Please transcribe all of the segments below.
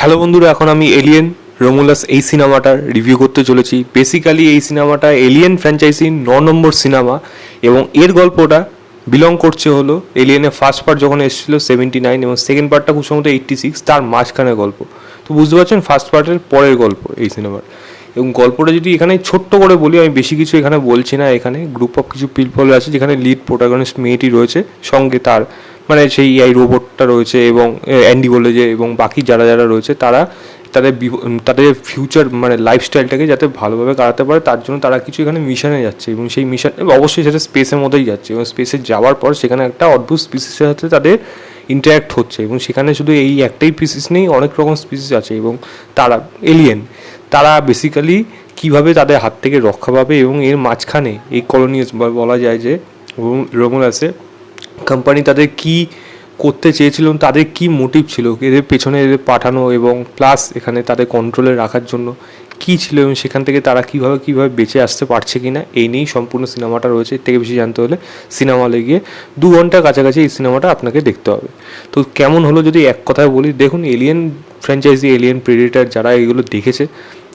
Hello বন্ধুরা, এখন আমি এলিয়েন রোমুলাস এই সিনেমাটার রিভিউ করতে চলেছি। বেসিক্যালি এই সিনেমাটা এলিয়েন ফ্র্যাঞ্চাইজি 9 নম্বর সিনেমা এবং এর গল্পটা বিলং করছে হলো এলিয়েনের ফার্স্ট পার্ট যখন এসেছিল 79 এবং সেকেন্ড পার্টটা খুব সম্ভবত 86, তার মাঝখানের গল্প। তো বুঝতে পারছেন ফার্স্ট পার্টের পরের গল্প এই সিনেমার। এবং গল্পটা যদি এখানে ছোট্ট করে বলি, আমি বেশি কিছু এখানে বলছি না। এখানে গ্রুপ অফ কিছু পিপল আছে, যেখানে লিড প্রোটাগনিস্ট মেয়েটি রয়েছে, সঙ্গে তার মানে সেই এই রোবটটা রয়েছে এবং অ্যান্ডি বলে যে, এবং বাকি যারা যারা রয়েছে তারা তাদের ফিউচার মানে লাইফস্টাইলটাকে যাতে ভালোভাবে কাটাতে পারে তার জন্য তারা কিছু এখানে মিশনে যাচ্ছে এবং সেই মিশন অবশ্যই সেটা স্পেসের মধ্যেই যাচ্ছে এবং স্পেসে যাওয়ার পর সেখানে একটা অদ্ভুত স্পিসিসের সাথে তাদের ইন্টারাক্ট হচ্ছে এবং সেখানে শুধু এই একটাই স্পিসিস নেই, অনেক রকম স্পিসিস আছে এবং তারা এলিয়েন, তারা বেসিক্যালি কীভাবে তাদের হাত থেকে রক্ষা পাবে এবং এর মাঝখানে এই কলোনিয়াস বলা যায় যে রোমুলাসে কোম্পানি তাদের কী করতে চেয়েছিল, তাদের কী মোটিভ ছিল, এদের পেছনে এদের পাঠানো এবং প্লাস এখানে তাদের কন্ট্রোলে রাখার জন্য কী ছিল এবং সেখান থেকে তারা কীভাবে বেঁচে আসতে পারছে কি না, এই নিয়েই সম্পূর্ণ সিনেমাটা রয়েছে। এর থেকে বেশি জানতে হলে সিনেমা হলে গিয়ে 2 ঘন্টার কাছাকাছি এই সিনেমাটা আপনাকে দেখতে হবে। তো কেমন হলো যদি এক কথায় বলি, দেখুন এলিয়েন ফ্র্যাঞ্চাইজি, এলিয়েন প্রেডিটার যারা এগুলো দেখেছে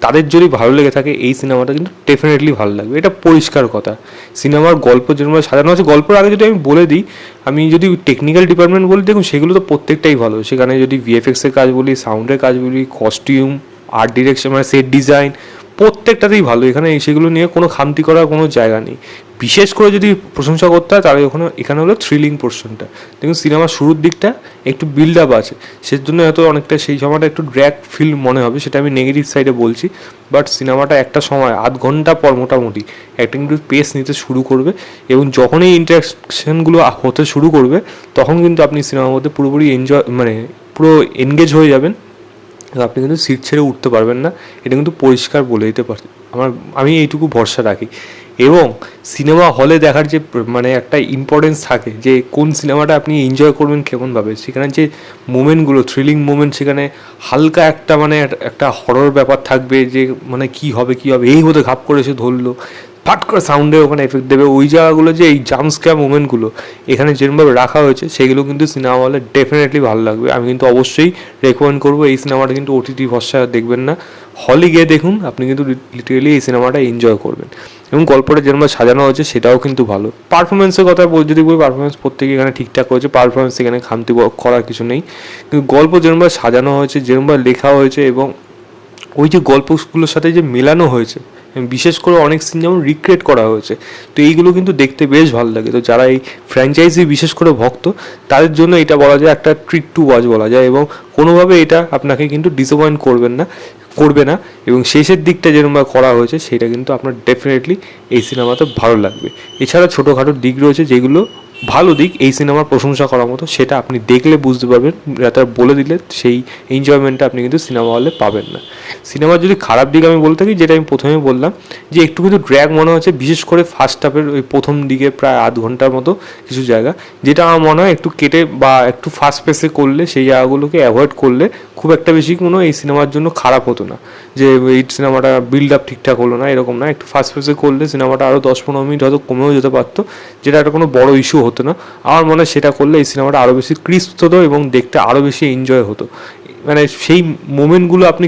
তাদের যদি ভালো লেগে থাকে এই সিনেমাটা কিন্তু ডেফিনেটলি ভালো লাগবে, এটা পরিষ্কার কথা। সিনেমার গল্প যেরকম সাজানো আছে, গল্পের আগে যদি আমি বলে দিই, আমি যদি টেকনিক্যাল ডিপার্টমেন্ট বলি, দেখুন সেগুলো তো প্রত্যেকটাই ভালো। সেখানে যদি ভিএফএক্সের কাজ বলি, সাউন্ডের কাজ বলি, কস্টিউম, আর্ট ডিরেকশন মানে সেট ডিজাইন, প্রত্যেকটাতেই ভালো। এখানে সেগুলো নিয়ে কোনো খামতি করার কোনো জায়গা নেই। বিশেষ করে যদি প্রশংসা করতে হয় তাহলে এখানে হলো থ্রিলিং পোর্শনটা। দেখুন সিনেমার শুরুর দিকটা একটু বিল্ড আপ আছে, সেজন্য হয়তো অনেকটা সেই সময়টা একটু ড্র্যাগ ফিল মনে হবে, সেটা আমি নেগেটিভ সাইডে বলছি। বাট সিনেমাটা একটা সময় আধ ঘন্টা পর মোটামুটি একটা কিন্তু পেস নিতে শুরু করবে এবং যখন এই ইন্টারাকশানগুলো হতে শুরু করবে তখন কিন্তু আপনি সিনেমার মধ্যে পুরোপুরি এনজয় মানে পুরো এনগেজ হয়ে যাবেন। আপনি কিন্তু সিট ছেড়ে উঠতে পারবেন না, এটা কিন্তু পরিষ্কার বলে দিতে পারি। আমি এইটুকু ভরসা রাখি। এবং সিনেমা হলে দেখার যে মানে একটা ইম্পর্টেন্স থাকে যে কোন সিনেমাটা আপনি এনজয় করবেন কেমনভাবে, সেখানে যে মোমেন্টগুলো থ্রিলিং মোমেন্ট, সেখানে হালকা একটা মানে একটা হরর ব্যাপার থাকবে যে মানে কী হবে এই হতে ঘাপ করে এসে ধরলো, ফাট করে সাউন্ডে ওখানে এফেক্ট দেবে, ওই জায়গাগুলো যে এই জাম্পস্ক্যার মোমেন্টগুলো এখানে যেরকমভাবে রাখা হয়েছে সেগুলো কিন্তু সিনেমা হলে ডেফিনেটলি ভালো লাগবে। আমি কিন্তু অবশ্যই রেকমেন্ড করবো এই সিনেমাটা কিন্তু ওটিটি ভরসায় দেখবেন না, হলে গিয়ে দেখুন, আপনি কিন্তু লিটারেলি এই সিনেমাটা এনজয় করবেন। এবং গল্পটা যেরকমভাবে সাজানো হয়েছে সেটাও কিন্তু ভালো। পারফরমেন্সের কথা যদি বলি, পারফরমেন্স প্রত্যেকে এখানে ঠিকঠাক হয়েছে, পারফরমেন্স এখানে খামতি করার কিছু নেই। কিন্তু গল্প যেরকমভাবে সাজানো হয়েছে, যেরকমভাবে লেখা হয়েছে এবং ওই যে গল্পগুলোর সাথে যে মেলানো হয়েছে, বিশেষ করে অনেক সিন যেমন রিক্রিয়েট করা হয়েছে, তো এইগুলো কিন্তু দেখতে বেশ ভালো লাগে। তো যারা এই ফ্র্যাঞ্চাইজি বিশেষ করে ভক্ত তাদের জন্য এটা বলা যায় একটা ট্রিট টু ওয়াচ বলা যায় এবং কোনোভাবে এটা আপনাকে কিন্তু ডিসঅ্যাপয়েন্ট করবে না এবং শেষের দিকটা যেরকমভাবে করা হয়েছে সেটা কিন্তু আপনার ডেফিনেটলি এই সিনেমাতে ভালো লাগবে। এছাড়া ছোটোখাটো দিক রয়েছে যেগুলো ভালো দিক এই সিনেমার প্রশংসা করার মতো, সেটা আপনি দেখলে বুঝতে পারবেন, তারা বলে দিলে সেই এনজয়মেন্টটা আপনি কিন্তু সিনেমা হলে পাবেন না। সিনেমার যদি খারাপ দিক আমি বলতে থাকি, যেটা আমি প্রথমে বললাম যে একটু কিন্তু ড্র্যাগ মনে হচ্ছে, বিশেষ করে ফার্স্ট হাফের ওই প্রথম দিকে প্রায় আধ ঘন্টার মতো কিছু জায়গা, যেটা আমার মনে হয় একটু কেটে বা একটু ফাস্ট পেসে করলে, সেই জায়গাগুলোকে অ্যাভয়েড করলে খুব একটা বেশি কোনো এই সিনেমার জন্য খারাপ হতো না। যে এই সিনেমাটা বিল্ড আপ ঠিকঠাক হলো না এরকম না, একটু ফাস্ট পেসে করলে সিনেমাটা আরও 10-15 মিনিট হয়তো কমেও যেতে পারতো, যেটা একটা কোনো বড় ইস্যু হতো না। আমার মনে হয় সেটা করলে এই সিনেমাটা আরও বেশি ক্রিস্প হতো এবং দেখতে আরও বেশি এনজয় হতো। মানে সেই মোমেন্টগুলো আপনি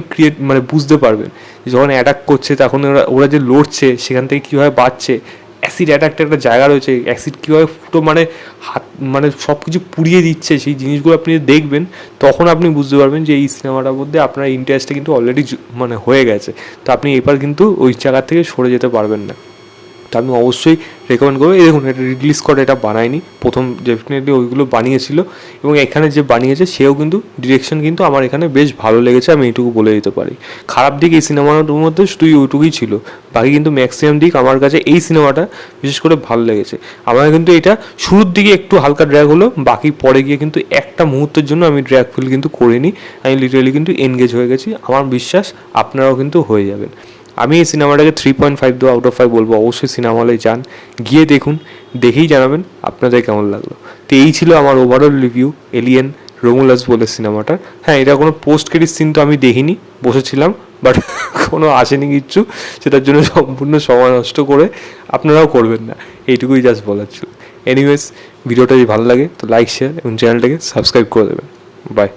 মানে বুঝতে পারবেন, যখন অ্যাটাক করছে তখন ওরা যে লড়ছে সেখান থেকে কীভাবে বাঁচছে, অ্যাসিড অ্যাটাকটা একটা জায়গা রয়েছে, অ্যাসিড কীভাবে ফুটো মানে হাত মানে সব কিছু পুড়িয়ে দিচ্ছে, সেই জিনিসগুলো আপনি দেখবেন তখন আপনি বুঝতে পারবেন যে এই সিনেমাটার মধ্যে আপনার ইন্টারেস্টটা কিন্তু অলরেডি মানে হয়ে গেছে। তো আপনি এবার কিন্তু ওই জায়গা থেকে সরে যেতে পারবেন না। তো আমি অবশ্যই রেকমেন্ড করবো। এই দেখুন, এটা রিলিজ করে এটা বানায়নি, প্রথম ডেফিনেটলি ওইগুলো বানিয়েছিল এবং এখানে যে বানিয়েছে সেও কিন্তু ডিরেকশন কিন্তু আমার এখানে বেশ ভালো লেগেছে, আমি এইটুকু বলে দিতে পারি। খারাপ দিক এই সিনেমার মধ্যে শুধু ওইটুকুই ছিল, বাকি কিন্তু ম্যাক্সিমাম দিক আমার কাছে এই সিনেমাটা বিশেষ করে ভালো লেগেছে। আমার কিন্তু এটা শুরুর দিকে একটু হালকা ড্র্যাগ হলো, বাকি পরে গিয়ে কিন্তু একটা মুহূর্তের জন্য আমি ড্র্যাগ ফিল কিন্তু করিনি, আমি লিটারালি কিন্তু এনগেজ হয়ে গেছি। আমার বিশ্বাস আপনারাও কিন্তু হয়ে যাবেন। আমি এই সিনেমাটাকে 3.5 আউট অফ 5 বলবো। অবশ্যই সিনেমা হলে যান, গিয়ে দেখুন, দেখেই জানাবেন আপনাদের কেমন লাগলো। তো এই ছিল আমার ওভারঅল রিভিউ এলিয়েন রোমুলাস বলে সিনেমাটার। হ্যাঁ, এটা কোনো পোস্ট ক্রেডিট সিন তো আমি দেখিনি, বসেছিলাম বাট কোনো আসেনি কিচ্ছু, সেটার জন্য সম্পূর্ণ সময় নষ্ট করে আপনারাও করবেন না, এইটুকুই জাস্ট বলার ছিল। এনিওয়েজ, ভিডিওটা যদি ভালো লাগে তো লাইক, শেয়ার এবং চ্যানেলটাকে সাবস্ক্রাইব করে দেবেন। বাই।